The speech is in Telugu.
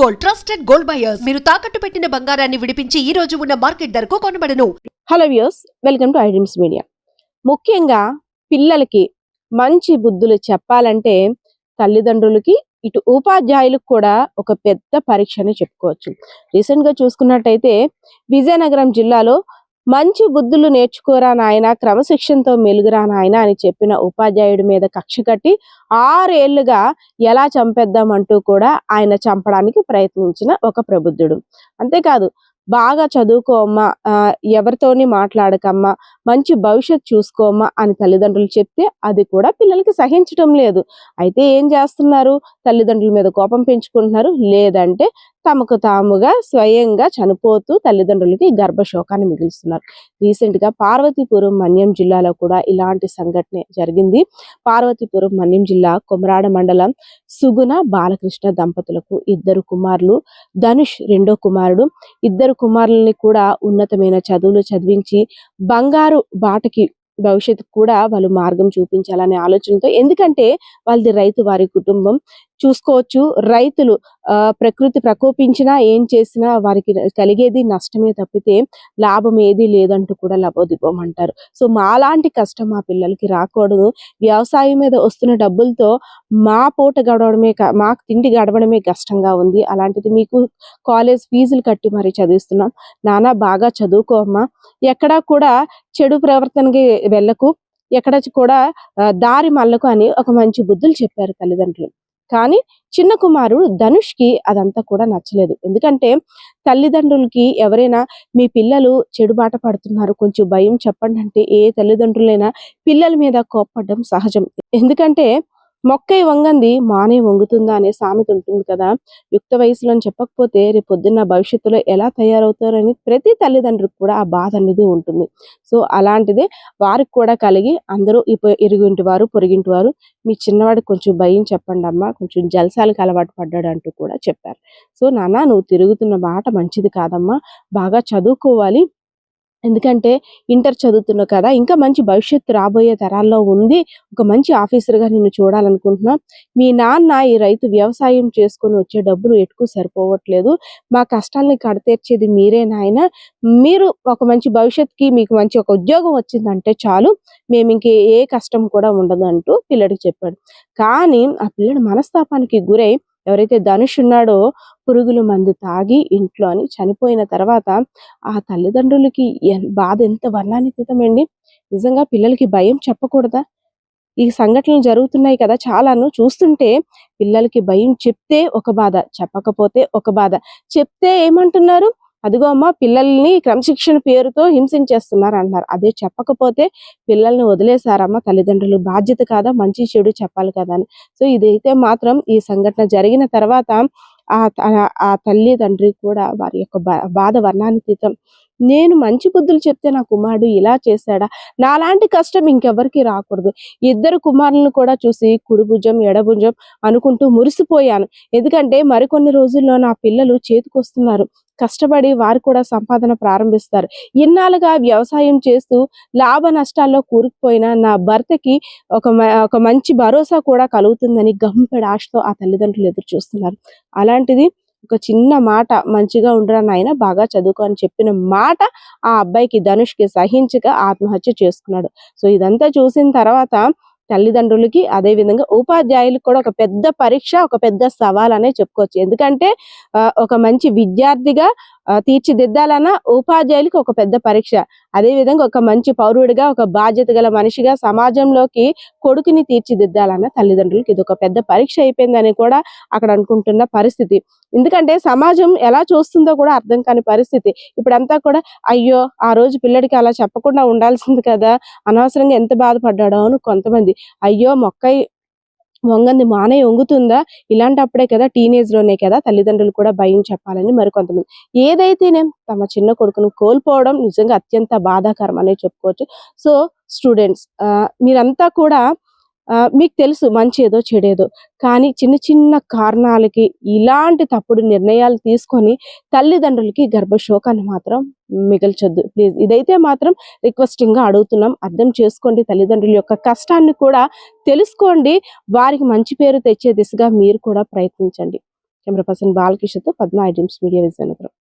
Gold, trusted gold buyers. మీరు తాకట్టు పెట్టిన బంగారాన్ని విడిపించి ఈ రోజు ఉన్న మార్కెట్ ధరకు కొనబడను. Hello viewers, welcome to iDreams media. ముఖ్యంగా పిల్లలకి మంచి బుద్ధులు చెప్పాలంటే తల్లిదండ్రులకి ఇటు ఉపాధ్యాయులకు కూడా ఒక పెద్ద పరీక్ష అని చెప్పుకోవచ్చు. రీసెంట్ గా చూసుకున్నట్టయితే విజయనగరం జిల్లాలో మంచి బుద్ధులు నేర్చుకోరా నాయన, క్రమశిక్షణతో మెలుగురా నాయన అని చెప్పిన ఉపాధ్యాయుడి మీద కక్ష కట్టి 6 ఏళ్లుగా ఎలా చంపేద్దామంటూ కూడా ఆయన చంపడానికి ప్రయత్నించిన ఒక ప్రబుద్ధుడు. అంతేకాదు, బాగా చదువుకోమ్మా, ఎవరితోని మాట్లాడకమ్మా, మంచి భవిష్యత్తు చూసుకోమ్మా అని తల్లిదండ్రులు చెప్తే అది కూడా పిల్లలకి సహించటం లేదు. అయితే ఏం చేస్తున్నారు? తల్లిదండ్రుల మీద కోపం పెంచుకుంటున్నారు, లేదంటే తమకు తాముగా స్వయంగా చనిపోతూ తల్లిదండ్రులకి గర్భశోకాన్ని మిగులుస్తున్నారు. రీసెంట్ గా పార్వతీపురం మన్యం జిల్లాలో కూడా ఇలాంటి సంఘటన జరిగింది. పార్వతీపురం మన్యం జిల్లా కొమరాడ మండలం సుగుణ బాలకృష్ణ దంపతులకు 2 కుమారులు, ధనుష్ రెండో కుమారుడు. 2 కుమారులని కూడా ఉన్నతమైన చదువులు చదివించి బంగారు బాటకి భవిష్యత్తు కూడా వాళ్ళు మార్గం చూపించాలనే ఆలోచనతో, ఎందుకంటే వాళ్ళది రైతు వారి కుటుంబం చూసుకోవచ్చు. రైతులు ప్రకృతి ప్రకోపించినా ఏం చేసినా వారికి కలిగేది నష్టమే తప్పితే లాభం ఏది లేదంటూ కూడా లబోదిబోమంటారు. సో మాలాంటి కష్టం మా పిల్లలకి రాకూడదు, వ్యవసాయం మీద వస్తున్న డబ్బులతో మా పూట గడవడమే మాకు తిండి గడవడమే కష్టంగా ఉంది, అలాంటిది మీకు కాలేజ్ ఫీజులు కట్టి మరి చదివిస్తున్నాం, నాన్న బాగా చదువుకోమ్మా, ఎక్కడా కూడా చెడు ప్రవర్తనకి వెళ్ళకు, ఎక్కడ కూడా దారి మళ్ళకు అని ఒక మంచి బుద్ధులు చెప్పారు తల్లిదండ్రులు. కానీ చిన్న కుమారుడు ధనుష్కి అదంతా కూడా నచ్చలేదు. ఎందుకంటే తల్లిదండ్రులకి ఎవరైనా మీ పిల్లలు చెడుబాట పడుతున్నారు, కొంచెం భయం చెప్పండి అంటే ఏ తల్లిదండ్రులైనా పిల్లల మీద కోప్పడడం సహజం. ఎందుకంటే మొక్కై వంగంది మానే వంగుతుందా అనే సామెత ఉంటుంది కదా. యుక్త వయసులో చెప్పకపోతే రేపు పొద్దున్న భవిష్యత్తులో ఎలా తయారవుతారని ప్రతి తల్లిదండ్రులకు కూడా ఆ బాధ అనేది ఉంటుంది. సో అలాంటిదే వారికి కూడా కలిగి అందరూ ఇరుగింటి వారు పొరుగింటి వారు మీ చిన్నవాడికి కొంచెం భయం చెప్పండి అమ్మా, కొంచెం జలసాలకు అలవాటు పడ్డాడు అంటూ కూడా చెప్పారు. సో నాన్న, నువ్వు తిరుగుతున్న బాట మంచిది కాదమ్మా, బాగా చదువుకోవాలి, ఎందుకంటే ఇంటర్ చదువుతున్నావు కదా, ఇంకా మంచి భవిష్యత్తు రాబోయే తరాల్లో ఉంది, ఒక మంచి ఆఫీసర్గా నిన్ను చూడాలనుకుంటున్నా, మీ నాన్న ఈ రైతు వ్యవసాయం చేసుకొని వచ్చే డబ్బులు ఎటుకు సరిపోవట్లేదు, మా కష్టాలని కడతీర్చేది మీరే నాయన, మీరు ఒక మంచి భవిష్యత్తుకి మీకు మంచి ఒక ఉద్యోగం వచ్చిందంటే చాలు, మేము ఇంకే ఏ కష్టం కూడా ఉండదు అంటూ పిల్లడికి చెప్పాడు. కానీ ఆ పిల్లడు మనస్తాపానికి గురై ఎవరైతే ధనుష్ ఉన్నాడో పురుగుల మందు తాగి ఇంట్లోని చనిపోయిన తర్వాత ఆ తల్లిదండ్రులకి బాధ ఎంత వర్ణాతీతమండి. నిజంగా పిల్లలకి భయం చెప్పకూడదా? ఈ సంఘటనలు జరుగుతున్నాయి కదా చాలాను, చూస్తుంటే పిల్లలకి భయం చెప్తే ఒక బాధ, చెప్పకపోతే ఒక బాధ. చెప్తే ఏమంటున్నారు? అదిగో అమ్మ, పిల్లల్ని క్రమశిక్షణ పేరుతో హింసించేస్తున్నారు అంటున్నారు. అదే చెప్పకపోతే పిల్లల్ని వదిలేశారమ్మా తల్లిదండ్రులు, బాధ్యత కాదా, మంచి చెడు చెప్పాలి కదా అని. సో ఇదైతే మాత్రం ఈ సంఘటన జరిగిన తర్వాత ఆ తల్లి తండ్రి కూడా వారి యొక్క బాధ వర్ణాతీతం. నేను మంచి బుద్ధులు చెప్తే నా కుమారుడు ఇలా చేశాడా, నాలాంటి కష్టం ఇంకెవరికి రాకూడదు. 2 కుమారులను కూడా చూసి కుడిభుజం ఎడభుజం అనుకుంటూ మురిసిపోయాను. ఎందుకంటే మరికొన్ని రోజుల్లో నా పిల్లలు చేతికొస్తున్నారు, కష్టపడి వారు కూడా సంపాదన ప్రారంభిస్తారు. ఇన్నాళ్ళుగా వ్యవసాయం చేస్తూ లాభ నష్టాల్లో కూరుకుపోయిన నా భర్తకి ఒక మంచి భరోసా కూడా కలుగుతుందని గంపెడు ఆశతో ఆ తల్లిదండ్రులు ఎదురు చూస్తున్నారు. అలాంటిది ఒక చిన్న మాట, మంచిగా ఉండరా నాయన, బాగా చదువుకో అని చెప్పిన మాట ఆ అబ్బాయికి ధనుష్కి సహించక ఆత్మహత్య చేసుకున్నాడు. సో ఇదంతా చూసిన తర్వాత తల్లిదండ్రులకి అదే విధంగా ఉపాధ్యాయులకు కూడా ఒక పెద్ద పరీక్ష, ఒక పెద్ద సవాల్ అనే చెప్పుకోవచ్చు. ఎందుకంటే ఒక మంచి విద్యార్థిగా తీర్చిదిద్దాలన్న ఉపాధ్యాయులకి ఒక పెద్ద పరీక్ష, అదే విధంగా ఒక మంచి పౌరుడిగా, ఒక బాధ్యత గల మనిషిగా సమాజంలోకి కొడుకుని తీర్చిదిద్దాలన్న తల్లిదండ్రులకి ఇది ఒక పెద్ద పరీక్ష అయిపోయిందని కూడా అక్కడ అనుకుంటున్న పరిస్థితి. ఎందుకంటే సమాజం ఎలా చూస్తుందో కూడా అర్థం కాని పరిస్థితి. ఇప్పుడంతా కూడా అయ్యో ఆ రోజు పిల్లడికి అలా చెప్పకుండా ఉండాల్సింది కదా, అనవసరంగా ఎంత బాధపడ్డాడో అని కొంతమంది, అయ్యో మొక్కై వంగంది మానే వంగుతుందా, ఇలాంటప్పుడే కదా, టీనేజ్ లోనే కదా తల్లిదండ్రులు కూడా భయం చెప్పాలని మరికొంతమంది. ఏదైతేనే తమ చిన్న కొడుకును కోల్పోవడం నిజంగా అత్యంత బాధాకరం అనే చెప్పుకోవచ్చు. సో స్టూడెంట్స్, మీరంతా కూడా మీకు తెలుసు మంచి ఏదో చెడేదో, కానీ చిన్న చిన్న కారణాలకి ఇలాంటి తప్పుడు నిర్ణయాలు తీసుకొని తల్లిదండ్రులకి గర్భశోకాన్ని మాత్రం మిగల్చొద్దు ప్లీజ్. ఇదైతే మాత్రం రిక్వెస్టింగ్ గా అడుగుతున్నాం. అర్థం చేసుకోండి, తల్లిదండ్రుల యొక్క కష్టాన్ని కూడా తెలుసుకోండి, వారికి మంచి పేరు తెచ్చే దిశగా మీరు కూడా ప్రయత్నించండి. కెమెరా పర్సన్ బాలకృష్ణతో Padma iDreams media Vizianagaram.